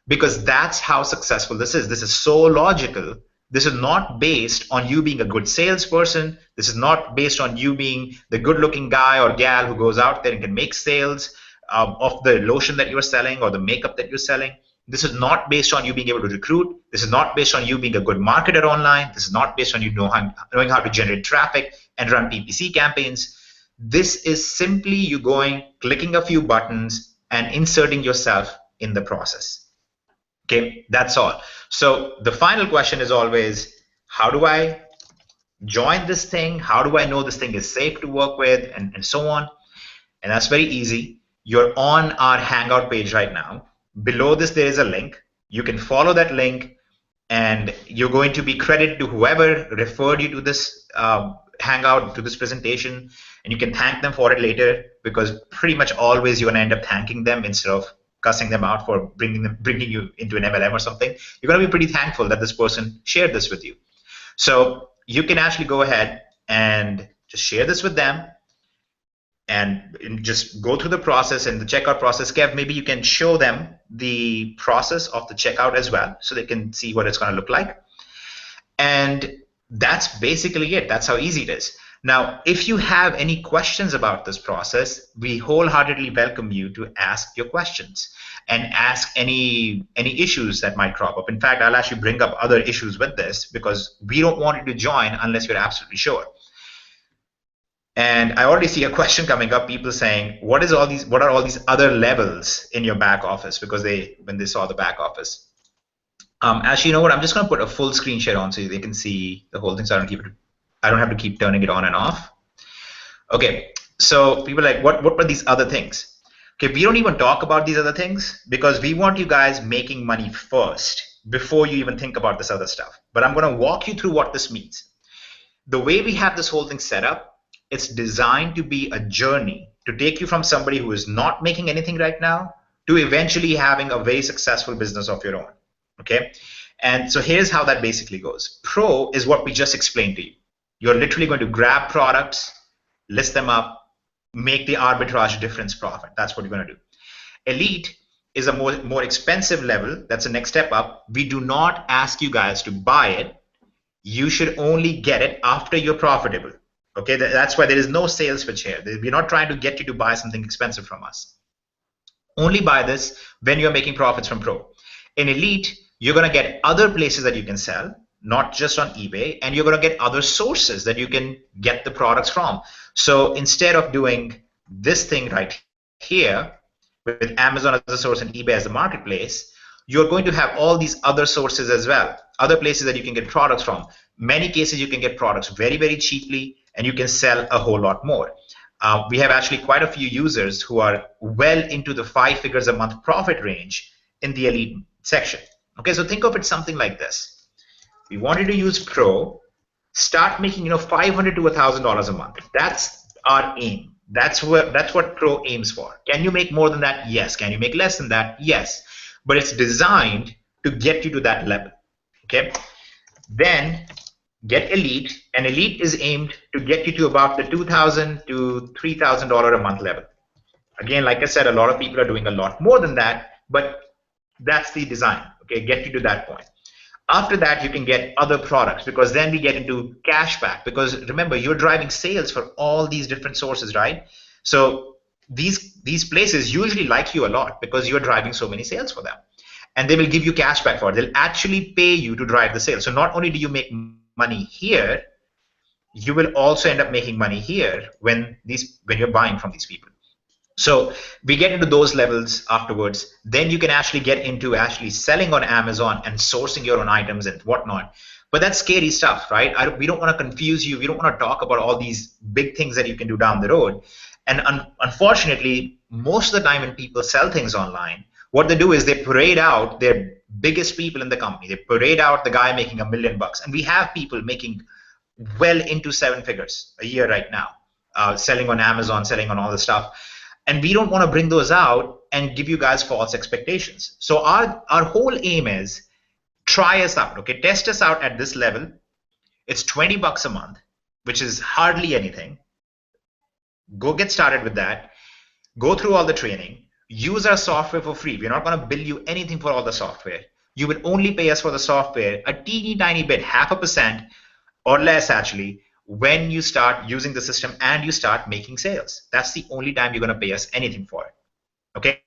because that's how successful this is. This is so logical. This is not based on you being a good salesperson. This is not based on you being the good-looking guy or gal who goes out there and can make sales of the lotion that you're selling or the makeup that you're selling. This is not based on you being able to recruit. This is not based on you being a good marketer online. This is not based on you knowing how to generate traffic and run PPC campaigns. This is simply you clicking a few buttons and inserting yourself in the process. Okay, that's all. So the final question is always, how do I join this thing? How do I know this thing is safe to work with, and so on? And that's very easy. You're on our Hangout page right now. Below this, there is a link. You can follow that link, and you're going to be credited to whoever referred you to this Hangout, to this presentation, and you can thank them for it later, because pretty much always you're going to end up thanking them instead of cussing them out for bringing you into an MLM or something. You're going to be pretty thankful that this person shared this with you. So you can actually go ahead and just share this with them, and just go through the process and the checkout process. Kev, maybe you can show them the process of the checkout as well, so they can see what it's going to look like. And that's basically it. That's how easy it is. Now, if you have any questions about this process, we wholeheartedly welcome you to ask your questions and ask any issues that might crop up. In fact, I'll actually bring up other issues with this, because we don't want you to join unless you're absolutely sure. And I already see a question coming up, people saying, what are all these other levels in your back office? Because when they saw the back office. Actually, you know what? I'm just going to put a full screen share on so they can see the whole thing, so I don't have to keep turning it on and off. Okay, so people are like, what were these other things? Okay, we don't even talk about these other things, because we want you guys making money first before you even think about this other stuff. But I'm going to walk you through what this means. The way we have this whole thing set up, it's designed to be a journey to take you from somebody who is not making anything right now to eventually having a very successful business of your own. Okay, and so here's how that basically goes. Pro is what we just explained to you. You're literally going to grab products, list them up, make the arbitrage difference profit. That's what you're going to do. Elite is a more expensive level. That's the next step up. We do not ask you guys to buy it. You should only get it after you're profitable. Okay, that's why there is no sales pitch here. We're not trying to get you to buy something expensive from us. Only buy this when you're making profits from Pro. In Elite, you're going to get other places that you can sell, not just on eBay, and you're going to get other sources that you can get the products from. So instead of doing this thing right here with Amazon as a source and eBay as the marketplace, you're going to have all these other sources as well, other places that you can get products from. Many cases you can get products very, very cheaply, and you can sell a whole lot more. We have actually quite a few users who are well into the 5 figures a month profit range in the Elite section. Okay, so think of it something like this. We wanted to use Pro, start making $500 to $1,000 a month. That's our aim. That's what Pro aims for. Can you make more than that? Yes. Can you make less than that? Yes. But it's designed to get you to that level. Okay. Then get Elite, and Elite is aimed to get you to about the $2,000 to $3,000 a month level. Again, like I said, a lot of people are doing a lot more than that, but that's the design. Okay, get you to that point. After that, you can get other products, because then we get into cashback. Because remember, you're driving sales for all these different sources, right? So these places usually like you a lot because you're driving so many sales for them, and they will give you cashback for it. They'll actually pay you to drive the sales. So not only do you make money here, you will also end up making money here when you're buying from these people. So we get into those levels afterwards. Then you can actually get into actually selling on Amazon and sourcing your own items and whatnot. But that's scary stuff, right? We don't want to confuse you. We don't want to talk about all these big things that you can do down the road. And unfortunately, most of the time when people sell things online, what they do is they parade out their biggest people in the company. They parade out the guy making $1 million. And we have people making well into 7 figures a year right now, selling on Amazon, selling on all this stuff. And we don't want to bring those out and give you guys false expectations. So our whole aim is try us out, okay? Test us out at this level. It's $20 a month, which is hardly anything. Go get started with that. Go through all the training. Use our software for free. We're not going to bill you anything for all the software. You will only pay us for the software a teeny tiny bit, 0.5% or less actually, when you start using the system and you start making sales. That's the only time you're going to pay us anything for it. Okay?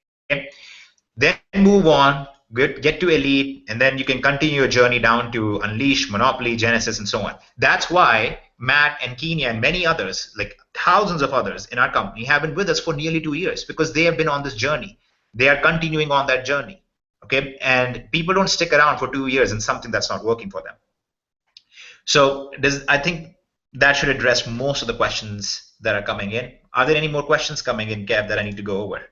Then move on, get to Elite, and then you can continue your journey down to Unleash, Monopoly, Genesis, and so on. That's why Matt and Kenya and many others, like thousands of others in our company, have been with us for nearly 2 years because they have been on this journey. They are continuing on that journey. Okay? And people don't stick around for 2 years in something that's not working for them. So I think that should address most of the questions that are coming in. Are there any more questions coming in, Kev, that I need to go over?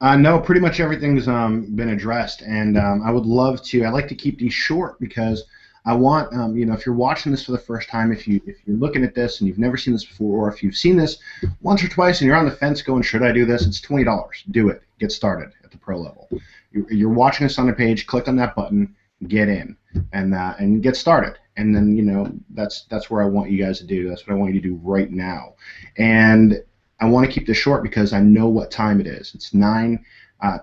No, pretty much everything's been addressed, and I would love to. I like to keep these short because I want, if you're watching this for the first time, if you're looking at this and you've never seen this before, or if you've seen this once or twice and you're on the fence going, should I do this? It's $20. Do it. Get started at the pro level. You're watching this on the page. Click on that button. Get in and get started. And then that's where I want you guys to do. That's what I want you to do right now. And I want to keep this short because I know what time it is. It's 9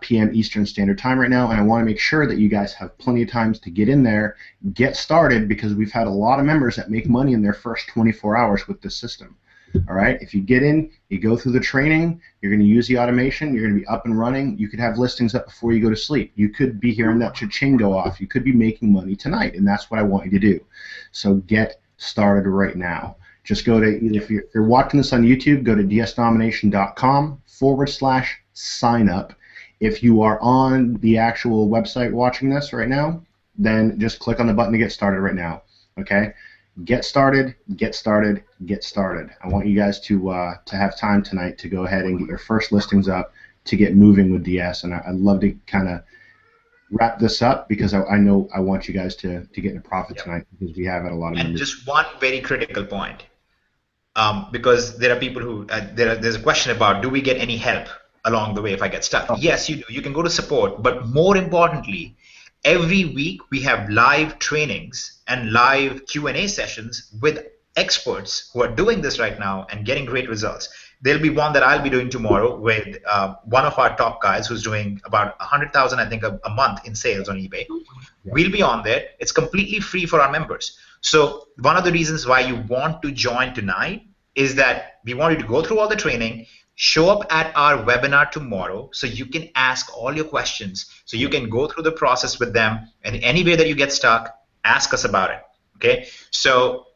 p.m. Eastern Standard Time right now, and I want to make sure that you guys have plenty of times to get in there, get started, because we've had a lot of members that make money in their first 24 hours with this system. All right, if you get in, you go through the training, you're going to use the automation, you're going to be up and running. You could have listings up before you go to sleep. You could be hearing that cha-ching go off. You could be making money tonight, and that's what I want you to do. So get started right now. Just go to, if you're watching this on YouTube, go to dsdomination.com/sign up. If you are on the actual website watching this right now, then just click on the button to get started right now. Okay? Get started, get started, get started. I want you guys to have time tonight to go ahead and get your first listings up to get moving with DS, and I'd love to kind of wrap this up because I know I want you guys to get into profit tonight because we have had a lot of And members. just one very critical point, because there are people who there's a question about, do we get any help along the way if I get stuck? Yes, you do. You can go to support, but more importantly, every week we have live trainings and live Q&A sessions with experts who are doing this right now and getting great results. There'll be one that I'll be doing tomorrow with one of our top guys who's doing about 100,000, I think, a month in sales on eBay. Yeah. We'll be on there. It's completely free for our members. So one of the reasons why you want to join tonight is that we want you to go through all the training, show up at our webinar tomorrow so you can ask all your questions, so you can go through the process with them, and any way that you get stuck, ask us about it. Okay? So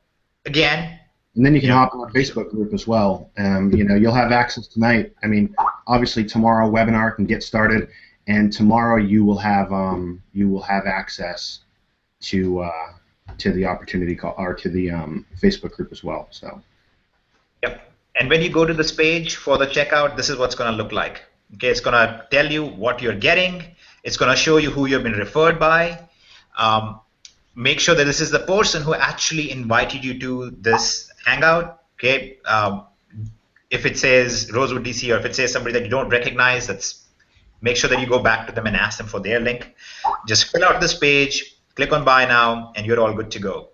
again, and then you can hop on our Facebook group as well. You'll have access tonight. I mean, obviously tomorrow webinar can get started, and tomorrow you will have access to the opportunity call or to the Facebook group as well. So. Yep. And when you go to this page for the checkout, this is what's going to look like. Okay, it's going to tell you what you're getting. It's going to show you who you've been referred by. Make sure that this is the person who actually invited you to this Hangout. Okay, if it says Rosewood DC or if it says somebody that you don't recognize, make sure that you go back to them and ask them for their link. Just fill out this page, click on Buy Now, and you're all good to go.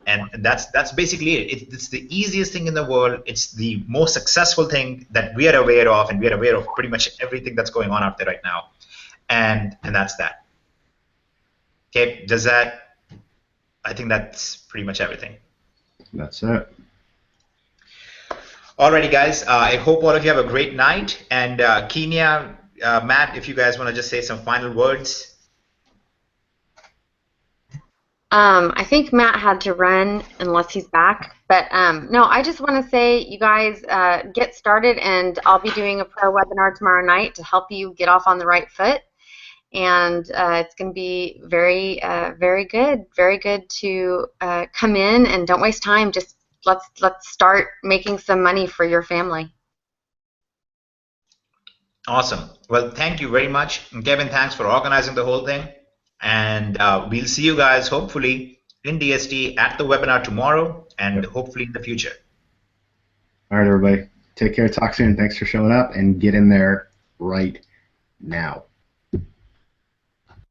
And that's basically it. It's the easiest thing in the world. It's the most successful thing that we are aware of, and we are aware of pretty much everything that's going on out there right now. And that's that. Okay, I think that's pretty much everything. That's it. Alrighty, guys. I hope all of you have a great night. And Kenya, Matt, if you guys want to just say some final words. I think Matt had to run unless he's back. But no, I just want to say, you guys get started, and I'll be doing a pro webinar tomorrow night to help you get off on the right foot. And it's going to be very, very good to come in and don't waste time. Just let's start making some money for your family. Awesome. Well, thank you very much. And Kevin, thanks for organizing the whole thing. And we'll see you guys hopefully in DST at the webinar tomorrow and hopefully in the future. All right, everybody. Take care. Talk soon. Thanks for showing up, and get in there right now.